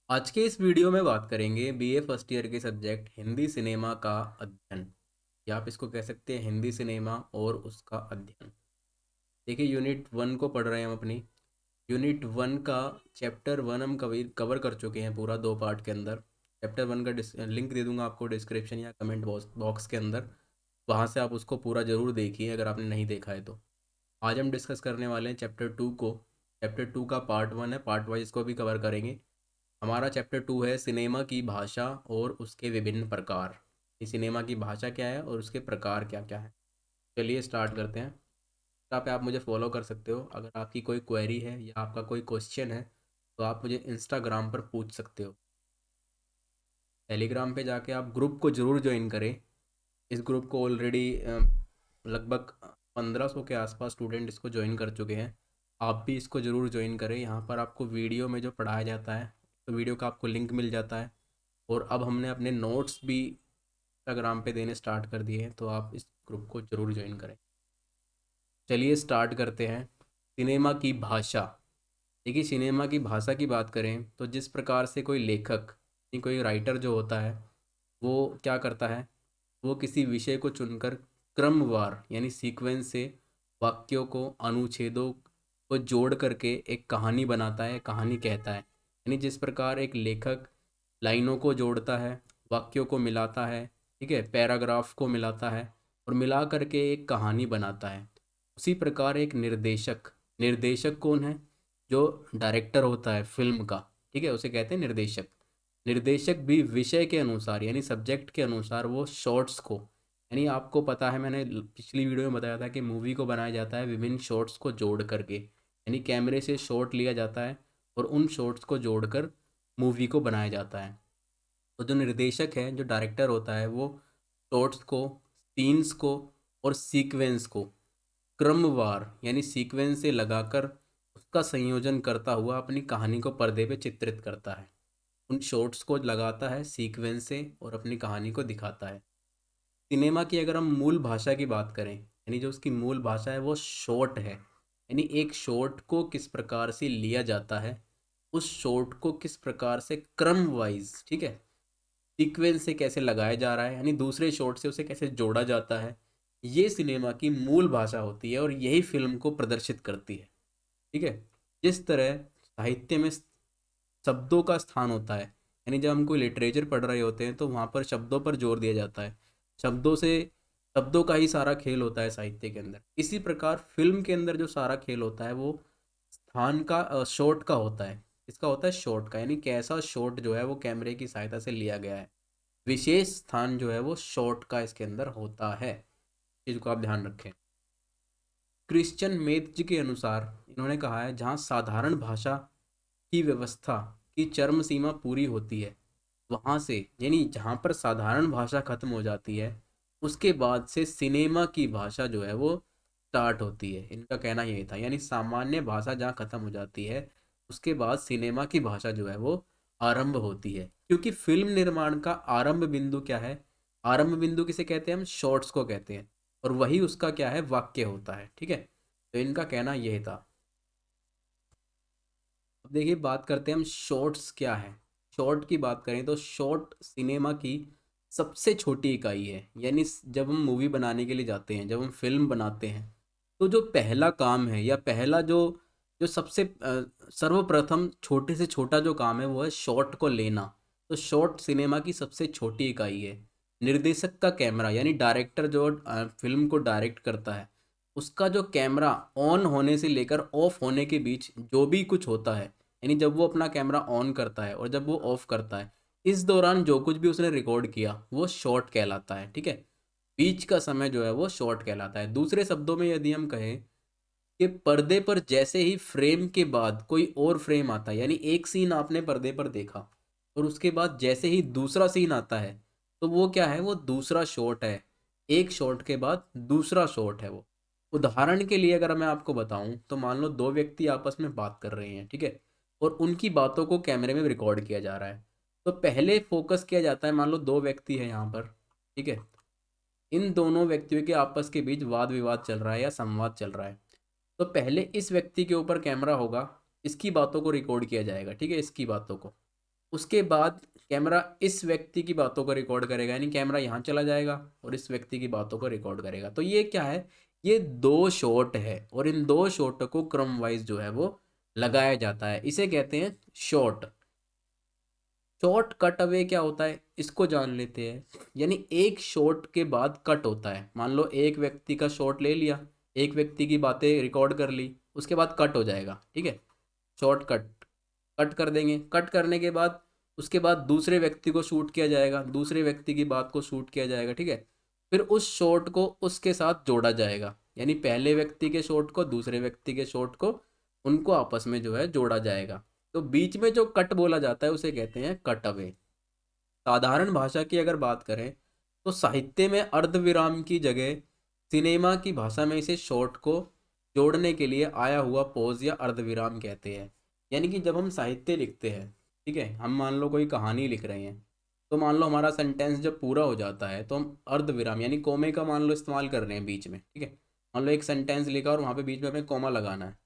आज के इस वीडियो में बात करेंगे बीए फर्स्ट ईयर के सब्जेक्ट हिंदी सिनेमा का अध्ययन, या आप इसको कह सकते हैं हिंदी सिनेमा और उसका अध्ययन। देखिए, यूनिट 1 को पढ़ रहे हैं हम अपनी। यूनिट 1 का चैप्टर 1 हम कवर कर चुके हैं पूरा 2 पार्ट के अंदर। चैप्टर 1 का लिंक दे दूंगा आपको डिस्क्रिप्शन या कमेंट बॉक्स के अंदर। वहाँ से आप उसको पूरा ज़रूर देखिए अगर आपने नहीं देखा है तो। आज हम डिस्कस करने वाले हैं चैप्टर 2 को। चैप्टर 2 का पार्ट 1 है, पार्ट वाइज इसको भी कवर करेंगे। हमारा चैप्टर 2 है सिनेमा की भाषा और उसके विभिन्न प्रकार। ये सिनेमा की भाषा क्या है और उसके प्रकार क्या क्या है। चलिए स्टार्ट करते हैं। यहाँ पे आप मुझे फॉलो कर सकते हो। अगर आपकी कोई क्वेरी है या आपका कोई क्वेश्चन है तो आप मुझे इंस्टाग्राम पर पूछ सकते हो। टेलीग्राम पे जाके आप ग्रुप को ज़रूर ज्वाइन करें। इस ग्रुप को ऑलरेडी लगभग 1500 के आसपास स्टूडेंट इसको ज्वाइन कर चुके हैं। आप भी इसको ज़रूर ज्वाइन करें। यहाँ पर आपको वीडियो में जो पढ़ाया जाता है तो वीडियो का आपको लिंक मिल जाता है। और अब हमने अपने नोट्स भी इंस्टाग्राम पे देने स्टार्ट कर दिए हैं, तो आप इस ग्रुप को ज़रूर ज्वाइन करें। चलिए स्टार्ट करते हैं। सिनेमा की भाषा। देखिए, सिनेमा की भाषा की बात करें तो जिस प्रकार से कोई लेखक यानी कोई राइटर जो होता है वो क्या करता है, वो किसी विषय को चुनकर क्रमवार यानी सीक्वेंस से वाक्यों को, अनुच्छेदों को जोड़ करके एक कहानी बनाता है, कहानी कहता है। यानी जिस प्रकार एक लेखक लाइनों को जोड़ता है, वाक्यों को मिलाता है, ठीक है, पैराग्राफ को मिलाता है और मिला करके एक कहानी बनाता है। उसी प्रकार एक निर्देशक, निर्देशक कौन है? जो डायरेक्टर होता है फिल्म का, ठीक है, उसे कहते हैं निर्देशक। निर्देशक भी विषय के अनुसार यानी सब्जेक्ट के अनुसार वो शॉर्ट्स को, यानी आपको पता है मैंने पिछली वीडियो में बताया था कि मूवी को बनाया जाता है विभिन्न शॉट्स को जोड़ करके, यानी कैमरे से शॉट लिया जाता है और उन शॉट्स को जोड़कर मूवी को बनाया जाता है। तो जो निर्देशक है, जो डायरेक्टर होता है, वो शॉट्स को, सीन्स को और सीक्वेंस को क्रमवार यानी सीक्वेंस से लगाकर उसका संयोजन करता हुआ अपनी कहानी को पर्दे पे चित्रित करता है। उन शॉट्स को लगाता है सीक्वेंस से और अपनी कहानी को दिखाता है। सिनेमा की अगर हम मूल भाषा की बात करें, यानी जो उसकी मूल भाषा है वो शॉट है। यानी एक शॉट को किस प्रकार से लिया जाता है, उस शॉट को किस प्रकार से क्रम वाइज, ठीक है, सीक्वेंस से कैसे लगाया जा रहा है, यानी दूसरे शॉट से उसे कैसे जोड़ा जाता है, ये सिनेमा की मूल भाषा होती है और यही फिल्म को प्रदर्शित करती है। ठीक है। जिस तरह साहित्य में शब्दों का स्थान होता है, यानी जब हम कोई लिटरेचर पढ़ रहे होते हैं तो वहाँ पर शब्दों पर जोर दिया जाता है। शब्दों से, शब्दों का ही सारा खेल होता है साहित्य के अंदर। इसी प्रकार फिल्म के अंदर जो सारा खेल होता है वो स्थान का, शॉट का होता है। इसका होता है शॉट का, यानी कैसा शॉट जो है वो कैमरे की सहायता से लिया गया है। विशेष स्थान जो है वो शॉट का इसके अंदर होता है। चीज को आप ध्यान रखें। क्रिश्चियन मेथ जी के अनुसार इन्होंने कहा है जहाँ साधारण भाषा की व्यवस्था की चरम सीमा पूरी होती है, वहाँ से यानी जहाँ पर साधारण भाषा खत्म हो जाती है उसके बाद से सिनेमा की भाषा जो है वो स्टार्ट होती है। इनका कहना यही था, यानी सामान्य भाषा जहाँ खत्म हो जाती है उसके बाद सिनेमा की भाषा जो है वो आरंभ होती है। क्योंकि फिल्म निर्माण का आरंभ बिंदु क्या है? आरंभ बिंदु किसे कहते हैं? हम शॉर्ट्स को कहते हैं। और वही उसका क्या है? वाक्य होता है। ठीक है। तो इनका कहना यही था। अब देखिए, बात करते हैं हम शॉर्ट्स क्या है। शॉर्ट की बात करें तो शॉर्ट सिनेमा की सबसे छोटी इकाई है। यानी जब हम मूवी बनाने के लिए जाते हैं, जब हम फिल्म बनाते हैं, तो जो पहला काम है या पहला जो जो सबसे सर्वप्रथम छोटे से छोटा जो काम है वो है शॉट को लेना। तो शॉट सिनेमा की सबसे छोटी इकाई है। निर्देशक का कैमरा यानी डायरेक्टर जो फिल्म को डायरेक्ट करता है, उसका जो कैमरा ऑन होने से लेकर ऑफ होने के बीच जो भी कुछ होता है, यानी जब वो अपना कैमरा ऑन करता है और जब वो ऑफ करता है, इस दौरान जो कुछ भी उसने रिकॉर्ड किया वो शॉट कहलाता है। ठीक है। बीच का समय जो है वो शॉट कहलाता है। दूसरे शब्दों में यदि हम कहें कि पर्दे पर जैसे ही फ्रेम के बाद कोई और फ्रेम आता है, यानी एक सीन आपने पर्दे पर देखा और उसके बाद जैसे ही दूसरा सीन आता है, तो वो क्या है? वो दूसरा शॉट है। एक शॉट के बाद दूसरा शॉट है वो। उदाहरण के लिए अगर मैं आपको बताऊं तो मान लो दो व्यक्ति आपस में बात कर रहे हैं, ठीक है, और उनकी बातों को कैमरे में रिकॉर्ड किया जा रहा है। तो पहले फोकस किया जाता है, मान लो दो व्यक्ति है यहाँ पर, ठीक है, इन दोनों व्यक्तियों के आपस के बीच वाद विवाद चल रहा है या संवाद चल रहा है। तो पहले इस व्यक्ति के ऊपर कैमरा होगा, इसकी बातों को रिकॉर्ड किया जाएगा, ठीक है, इसकी बातों को। उसके बाद कैमरा इस व्यक्ति की बातों को रिकॉर्ड करेगा, यानी कैमरा यहाँ चला जाएगा और इस व्यक्ति की बातों को रिकॉर्ड करेगा। तो ये क्या है, ये दो शॉट है और इन दो शॉट को क्रम वाइज जो है वो लगाया जाता है, इसे कहते हैं शॉट। शॉर्ट कट अवे क्या होता है इसको जान लेते हैं। यानी एक शॉट के बाद कट होता है, मान लो एक व्यक्ति का शॉट ले लिया, एक व्यक्ति की बातें रिकॉर्ड कर ली, उसके बाद कट हो जाएगा, ठीक है, शॉर्ट कट, कट कर देंगे। कट करने के बाद उसके बाद दूसरे व्यक्ति को शूट किया जाएगा, दूसरे व्यक्ति की बात को शूट किया जाएगा, ठीक है। फिर उस शॉट को उसके साथ जोड़ा जाएगा, यानी पहले व्यक्ति के शॉट को दूसरे व्यक्ति के शॉट को, उनको आपस में जो है जोड़ा जाएगा। तो बीच में जो कट बोला जाता है उसे कहते हैं कट अवे। साधारण भाषा की अगर बात करें तो साहित्य में अर्धविराम की जगह सिनेमा की भाषा में इसे शॉर्ट को जोड़ने के लिए आया हुआ पॉज या अर्धविराम कहते हैं। यानी कि जब हम साहित्य लिखते हैं, ठीक है, हम मान लो कोई कहानी लिख रहे हैं, तो मान लो हमारा सेंटेंस जब पूरा हो जाता है तो हम अर्धविराम यानी कोमे का मान लो इस्तेमाल कर रहे हैं बीच में, ठीक है। मान लो एक सेंटेंस लिखा और वहाँ पे बीच में हमें कोमा लगाना है,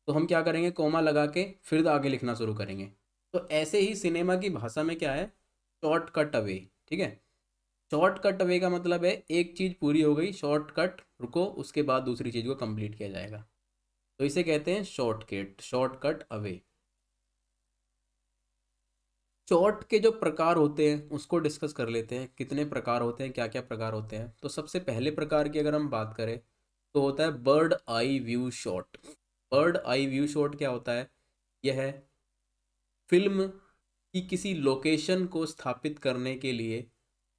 तो हम क्या करेंगे, कोमा लगा के फिर आगे लिखना शुरू करेंगे। तो ऐसे ही सिनेमा की भाषा में क्या है, शॉर्ट कट अवे, ठीक है। शॉर्ट कट अवे का मतलब है एक चीज़ पूरी हो गई, शॉर्ट कट रुको, उसके बाद दूसरी चीज़ को कंप्लीट किया जाएगा, तो इसे कहते हैं shortcut, short cut away. Short के जो प्रकार होते हैं उसको डिस्कस कर लेते हैं, कितने प्रकार होते हैं, क्या क्या प्रकार होते हैं। तो सबसे पहले प्रकार की अगर हम बात करें तो होता है bird eye view shot. Bird eye view shot क्या होता है, यह है फिल्म की किसी लोकेशन को स्थापित करने के लिए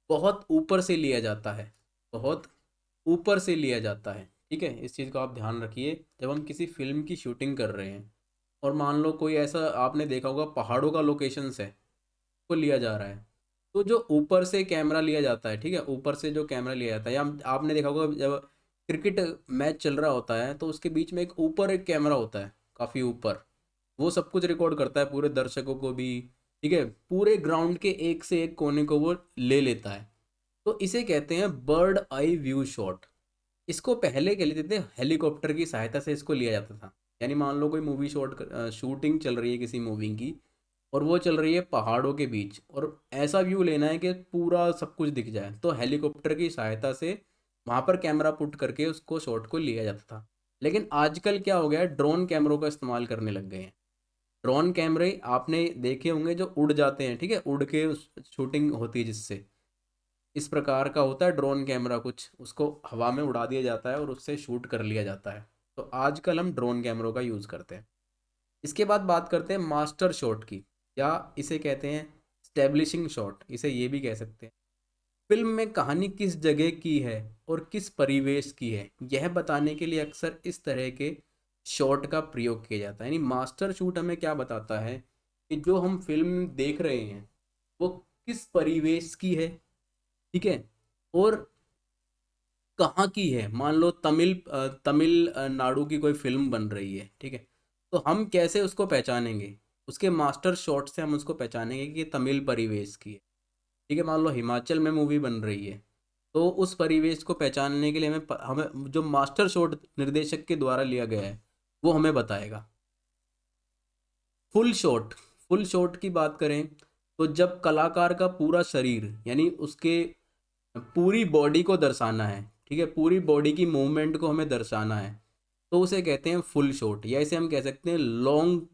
बहुत ऊपर से लिया जाता है, बहुत ऊपर से लिया जाता है, ठीक है। इस चीज़ को आप ध्यान रखिए, जब हम किसी फिल्म की शूटिंग कर रहे हैं और मान लो कोई ऐसा आपने देखा होगा पहाड़ों का लोकेशन है, को लिया जा रहा है, तो जो ऊपर से कैमरा लिया जाता है, ठीक है, ऊपर से जो कैमरा लिया जाता है, या आपने देखा होगा जब क्रिकेट मैच चल रहा होता है तो उसके बीच में एक ऊपर एक कैमरा होता है, काफ़ी ऊपर, वो सब कुछ रिकॉर्ड करता है, पूरे दर्शकों को भी, ठीक है, पूरे ग्राउंड के एक से एक कोने को वो ले लेता है। तो इसे कहते हैं बर्ड आई व्यू शॉट। इसको पहले क्या लेते थे, हेलीकॉप्टर की सहायता से इसको लिया जाता था। यानी मान लो कोई मूवी शूटिंग चल रही है किसी मूवी की और वो चल रही है पहाड़ों के बीच और ऐसा व्यू लेना है कि पूरा सब कुछ दिख जाए, तो हेलीकॉप्टर की सहायता से वहाँ पर कैमरा पुट करके उसको शॉट को लिया जाता था। लेकिन आजकल क्या हो गया है, ड्रोन कैमरों का इस्तेमाल करने लग गए हैं। ड्रोन कैमरे आपने देखे होंगे जो उड़ जाते हैं, ठीक है, उड़ के शूटिंग होती है जिससे, इस प्रकार का होता है ड्रोन कैमरा, कुछ उसको हवा में उड़ा दिया जाता है और उससे शूट कर लिया जाता है। तो आजकल हम ड्रोन कैमरों का यूज़ करते हैं। इसके बाद बात करते हैं मास्टर शॉट की, या इसे कहते हैं स्टैब्लिशिंग शॉट, इसे ये भी कह सकते हैं। फिल्म में कहानी किस जगह की है और किस परिवेश की है, यह बताने के लिए अक्सर इस तरह के शॉट का प्रयोग किया जाता है। यानी मास्टर शूट हमें क्या बताता है कि जो हम फिल्म देख रहे हैं वो किस परिवेश की है, ठीक है, और कहाँ की है। मान लो तमिल नाडु की कोई फिल्म बन रही है, ठीक है, तो हम कैसे उसको पहचानेंगे, उसके मास्टर शॉट से हम उसको पहचानेंगे कि ये तमिल परिवेश की है, ठीक है। मान लो हिमाचल में मूवी बन रही है, तो उस परिवेश को पहचानने के लिए हमें जो मास्टर शॉट निर्देशक के द्वारा लिया गया है वो हमें बताएगा। फुल शॉट, फुल शॉट की बात करें तो जब कलाकार का पूरा शरीर यानी उसके पूरी बॉडी को दर्शाना है, ठीक है, पूरी बॉडी की मूवमेंट को हमें दर्शाना है, तो उसे कहते हैं फुल शॉट, या इसे हम कह सकते हैं लॉन्ग,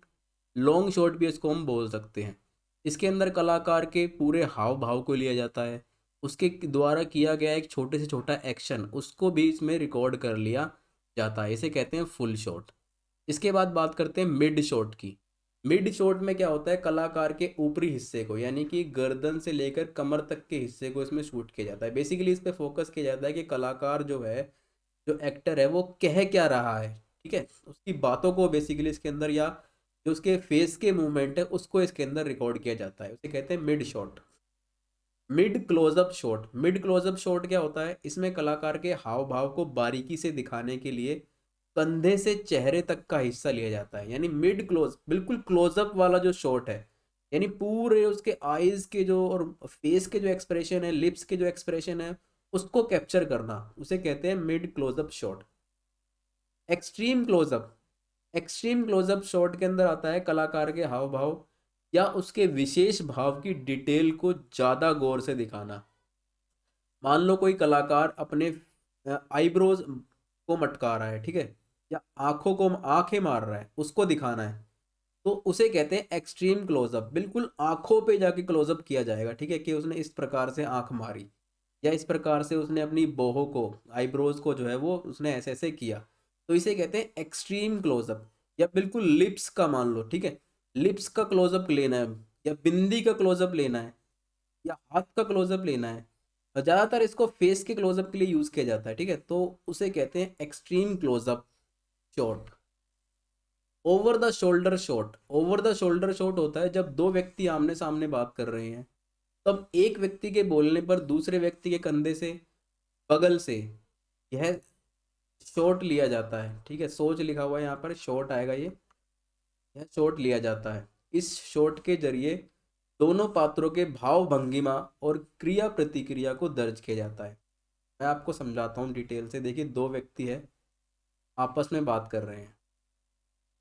लॉन्ग शॉट भी इसको हम बोल सकते हैं। इसके अंदर कलाकार के पूरे हाव भाव को लिया जाता है, उसके द्वारा किया गया एक छोटे से छोटा एक्शन उसको भी इसमें रिकॉर्ड कर लिया जाता है, इसे कहते हैं फुल शॉट। इसके बाद बात करते हैं मिड शॉट की। मिड शॉट में क्या होता है, कलाकार के ऊपरी हिस्से को यानी कि गर्दन से लेकर कमर तक के हिस्से को इसमें शूट किया जाता है। बेसिकली इस पे फोकस किया जाता है कि कलाकार जो है, जो एक्टर है वो कह क्या रहा है, ठीक है, उसकी बातों को बेसिकली इसके अंदर, या जो उसके फेस के मूवमेंट है उसको इसके अंदर रिकॉर्ड किया जाता है, उसे कहते हैं mid shot. Mid close up shot, mid close up shot क्या होता है, इसमें कलाकार के हाव भाव को बारीकी से दिखाने के लिए कंधे से चेहरे तक का हिस्सा लिया जाता है। यानी मिड क्लोज, बिल्कुल क्लोजअप वाला जो शॉट है, यानी पूरे उसके आईज के जो और फेस के जो एक्सप्रेशन है, लिप्स के जो एक्सप्रेशन है, उसको कैप्चर करना, उसे कहते हैं mid close up shot. Extreme close up, extreme close up shot के अंदर आता है कलाकार के हाव भाव या उसके विशेष भाव की डिटेल को ज़्यादा गौर से दिखाना। मान लो कोई कलाकार अपने आईब्रोज को मटका रहा है, ठीक है, या आंखों को आंखें मार रहा है, उसको दिखाना है, तो उसे कहते हैं एक्सट्रीम क्लोजअप। बिल्कुल आंखों पे जाके क्लोजअप किया जाएगा, ठीक है, कि उसने इस प्रकार से आंख मारी, या इस प्रकार से उसने अपनी बोहो को, आईब्रोज को जो है वो उसने ऐसे ऐसे किया, तो इसे कहते हैं एक्सट्रीम क्लोजअप। या बिल्कुल लिप्स का मान लो, ठीक है, लिप्स का क्लोजअप लेना है, या बिंदी का क्लोजअप लेना है, या हाथ का क्लोजअप लेना है, और ज़्यादातर इसको फेस के क्लोजअप के लिए यूज़ किया जाता है, ठीक है, तो उसे कहते हैं extreme close up shot. Over the shoulder shot, over the shoulder shot होता है जब दो व्यक्ति आमने सामने बात कर रहे हैं, तब एक व्यक्ति के बोलने पर दूसरे व्यक्ति के कंधे से, बगल से यह शॉट लिया जाता है, ठीक है, सोच लिखा हुआ है यहाँ पर, शॉट आएगा ये, यह शॉट लिया जाता है। इस शॉट के जरिए दोनों पात्रों के भाव भंगिमा और क्रिया प्रतिक्रिया को दर्ज किया जाता है। मैं आपको समझाता हूँ डिटेल से। देखिए, दो व्यक्ति है, आपस में बात कर रहे हैं,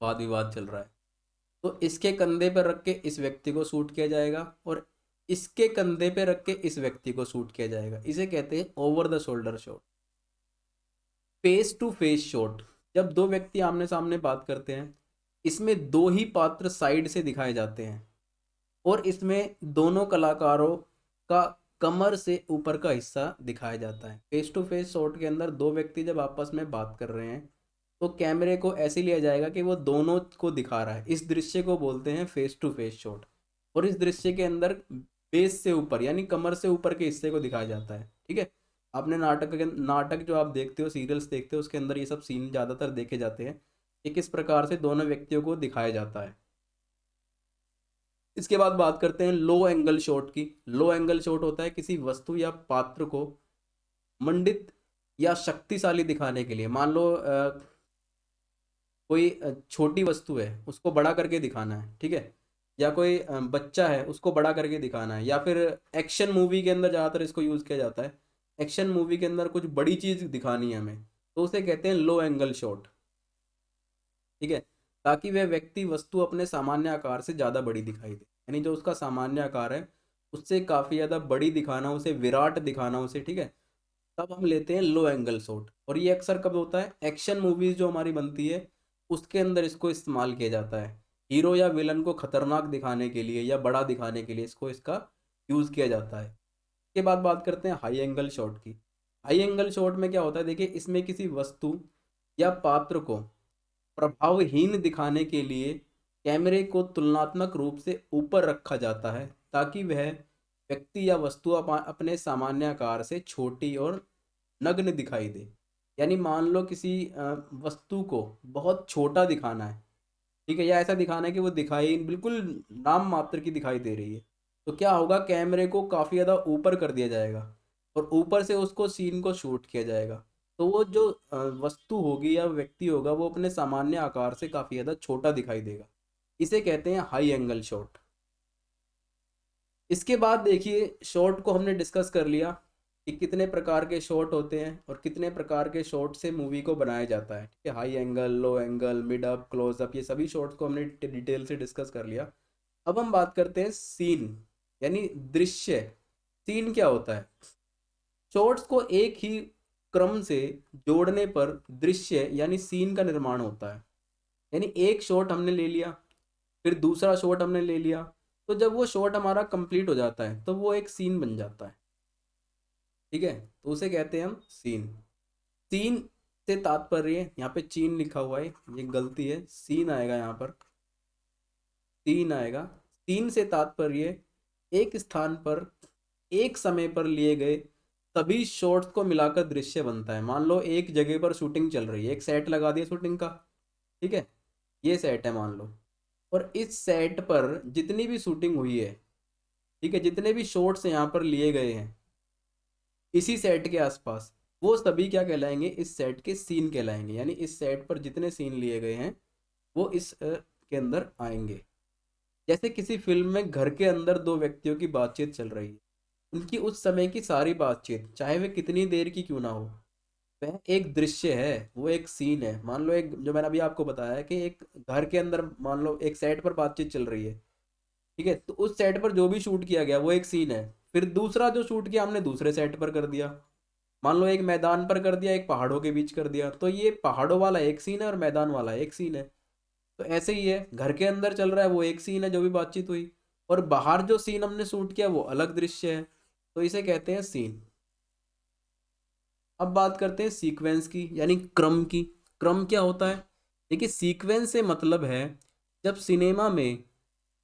वाद विवाद चल रहा है, तो इसके कंधे पर रख के इस व्यक्ति को शूट किया जाएगा, और इसके कंधे पे रख के इस व्यक्ति को शूट किया जाएगा। इसे कहते हैं over the shoulder shot. Face to face shot, जब दो व्यक्ति आमने सामने बात करते हैं, इसमें दो ही पात्र साइड से दिखाए जाते हैं, और इसमें दोनों कलाकारों का कमर से ऊपर का हिस्सा दिखाया जाता है। फेस टू फेस शॉट के अंदर दो व्यक्ति जब आपस में बात कर रहे हैं, तो कैमरे को ऐसे लिया जाएगा कि वो दोनों को दिखा रहा है। इस दृश्य को बोलते हैं फेस टू फेस शॉट। और इस दृश्य के अंदर बेस से ऊपर यानी कमर से ऊपर के हिस्से को दिखाया जाता है, ठीक है। आपने नाटक जो आप देखते हो, सीरियल्स देखते हो, उसके अंदर ये सब सीन ज़्यादातर देखे जाते हैं कि किस प्रकार से दोनों व्यक्तियों को दिखाया जाता है। इसके बाद बात करते हैं लो एंगल शॉट की। लो एंगल शॉट होता है किसी वस्तु या पात्र को मंडित या शक्तिशाली दिखाने के लिए। मान लो कोई छोटी वस्तु है, उसको बड़ा करके दिखाना है, ठीक है, या कोई बच्चा है, उसको बड़ा करके दिखाना है, या फिर एक्शन मूवी के अंदर ज़्यादातर इसको यूज़ किया जाता है। एक्शन मूवी के अंदर कुछ बड़ी चीज़ दिखानी है हमें, तो उसे कहते हैं लो एंगल शॉट, ठीक है, ताकि वह व्यक्ति वस्तु अपने सामान्य आकार से ज़्यादा बड़ी दिखाई दे, यानी जो उसका सामान्य आकार है उससे काफ़ी ज़्यादा बड़ी दिखाना, उसे विराट दिखाना उसे, ठीक है, तब हम लेते हैं लो एंगल शॉट। और ये अक्सर कब होता है, एक्शन मूवीज जो हमारी बनती है उसके अंदर इसको इस्तेमाल किया जाता है। हीरो या विलन को खतरनाक दिखाने के लिए या बड़ा दिखाने के लिए इसका यूज़ किया जाता है। इसके बाद बात करते हैं हाई एंगल शॉट की। हाई एंगल शॉट में क्या होता है, देखिए, इसमें किसी वस्तु या पात्र को प्रभावहीन दिखाने के लिए कैमरे को तुलनात्मक रूप से ऊपर रखा जाता है, ताकि वह व्यक्ति या वस्तु अपने सामान्य आकार से छोटी और नग्न दिखाई दे। यानी मान लो किसी वस्तु को बहुत छोटा दिखाना है, ठीक है, या ऐसा दिखाना है कि वो दिखाई बिल्कुल नाम मात्र की दिखाई दे रही है, तो क्या होगा, कैमरे को काफ़ी ज़्यादा ऊपर कर दिया जाएगा, और ऊपर से उसको सीन को शूट किया जाएगा। तो वो जो वस्तु होगी या व्यक्ति होगा वो अपने सामान्य आकार से काफ़ी ज़्यादा छोटा दिखाई देगा। इसे कहते हैं हाई एंगल शॉट। इसके बाद देखिए, शॉट को हमने डिस्कस कर लिया कि कितने प्रकार के शॉट होते हैं और कितने प्रकार के शॉट से मूवी को बनाया जाता है, ठीक है, high angle, low angle, mid up, close up, ये सभी शॉट्स को हमने डिटेल से डिस्कस कर लिया। अब हम बात करते हैं सीन, यानी दृश्य। सीन क्या होता है, शॉट्स को एक ही क्रम से जोड़ने पर दृश्य यानी सीन का निर्माण होता है। यानी एक शॉट हमने ले लिया, फिर दूसरा शॉट हमने ले लिया, तो जब वो शॉट हमारा कंप्लीट हो जाता है तो वो एक सीन बन जाता है, ठीक है, तो उसे कहते हैं हम सीन। सीन से तात्पर्य, यहाँ पे चीन लिखा हुआ है, ये गलती है, सीन आएगा यहाँ पर, सीन आएगा। सीन से तात्पर्य एक स्थान पर एक समय पर लिए गए सभी शॉट्स को मिलाकर दृश्य बनता है। मान लो एक जगह पर शूटिंग चल रही है, एक सेट लगा दिया शूटिंग का, ठीक है, ये सेट है मान लो, और इस सेट पर जितनी भी शूटिंग हुई है, ठीक है, जितने भी शॉट्स यहाँ पर लिए गए हैं इसी सेट के आसपास, वो सभी क्या कहलाएंगे, इस सेट के सीन कहलाएंगे। यानी इस सेट पर जितने सीन लिए गए हैं वो इस के अंदर आएंगे। जैसे किसी फिल्म में घर के अंदर दो व्यक्तियों की बातचीत चल रही है, उनकी उस समय की सारी बातचीत चाहे वह कितनी देर की क्यों ना हो, वह एक दृश्य है, वो एक सीन है। मान लो एक, जो मैंने अभी आपको बताया कि एक घर के अंदर मान लो एक सेट पर बातचीत चल रही है, ठीक है, तो उस सेट पर जो भी शूट किया गया वो एक सीन है। फिर दूसरा जो शूट किया हमने दूसरे सेट पर कर दिया, मान लो एक मैदान पर कर दिया, एक पहाड़ों के बीच कर दिया, तो ये पहाड़ों वाला एक सीन है और मैदान वाला एक सीन है। तो ऐसे ही है, घर के अंदर चल रहा है वो एक सीन है जो भी बातचीत हुई, और बाहर जो सीन हमने शूट किया वो अलग दृश्य है, तो इसे कहते हैं सीन। अब बात करते हैं सीक्वेंस की, यानी क्रम की। क्रम क्या होता है? देखिए, सीक्वेंस से मतलब है जब सिनेमा में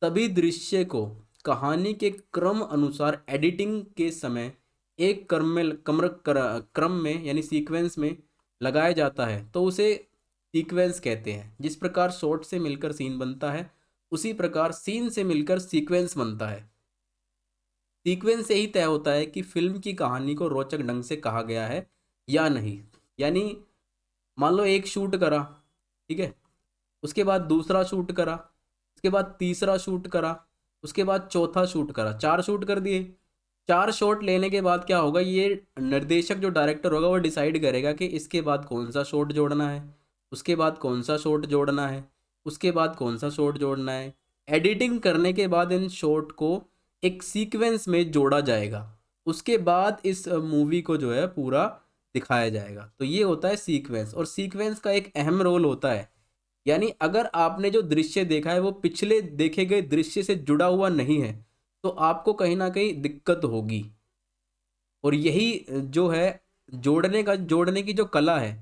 सभी दृश्य को कहानी के क्रम अनुसार एडिटिंग के समय एक क्रम में यानी सीक्वेंस में लगाया जाता है, तो उसे सीक्वेंस कहते हैं। जिस प्रकार शॉट से मिलकर सीन बनता है, उसी प्रकार सीन से मिलकर सीक्वेंस बनता है। सीक्वेंस से ही तय होता है कि फिल्म की कहानी को रोचक ढंग से कहा गया है या नहीं। यानी मान लो एक शूट करा, ठीक है, उसके बाद दूसरा शूट करा, उसके बाद तीसरा शूट करा, उसके बाद चौथा शूट करा, 4 शूट कर दिए। 4 शॉट लेने के बाद क्या होगा, ये निर्देशक जो डायरेक्टर होगा वो डिसाइड करेगा कि इसके बाद कौन सा शॉट जोड़ना है, उसके बाद कौन सा शॉट जोड़ना है, उसके बाद कौन सा शॉट जोड़ना है। एडिटिंग करने के बाद इन शॉट को एक सीक्वेंस में जोड़ा जाएगा, उसके बाद इस मूवी को जो है पूरा दिखाया जाएगा। तो ये होता है सीक्वेंस, और सीक्वेंस का एक अहम रोल होता है। यानी अगर आपने जो दृश्य देखा है वो पिछले देखे गए दृश्य से जुड़ा हुआ नहीं है, तो आपको कहीं ना कहीं दिक्कत होगी। और यही जो है जोड़ने की जो कला है,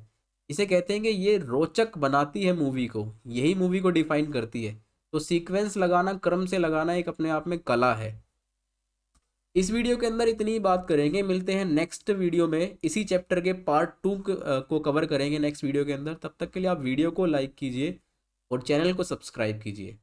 इसे कहते हैं कि ये रोचक बनाती है मूवी को, यही मूवी को डिफाइन करती है। तो सीक्वेंस लगाना, क्रम से लगाना एक अपने आप में कला है। इस वीडियो के अंदर इतनी ही बात करेंगे, मिलते हैं नेक्स्ट वीडियो में, इसी चैप्टर के पार्ट 2 को कवर करेंगे नेक्स्ट वीडियो के अंदर। तब तक के लिए आप वीडियो को लाइक कीजिए और चैनल को सब्सक्राइब कीजिए।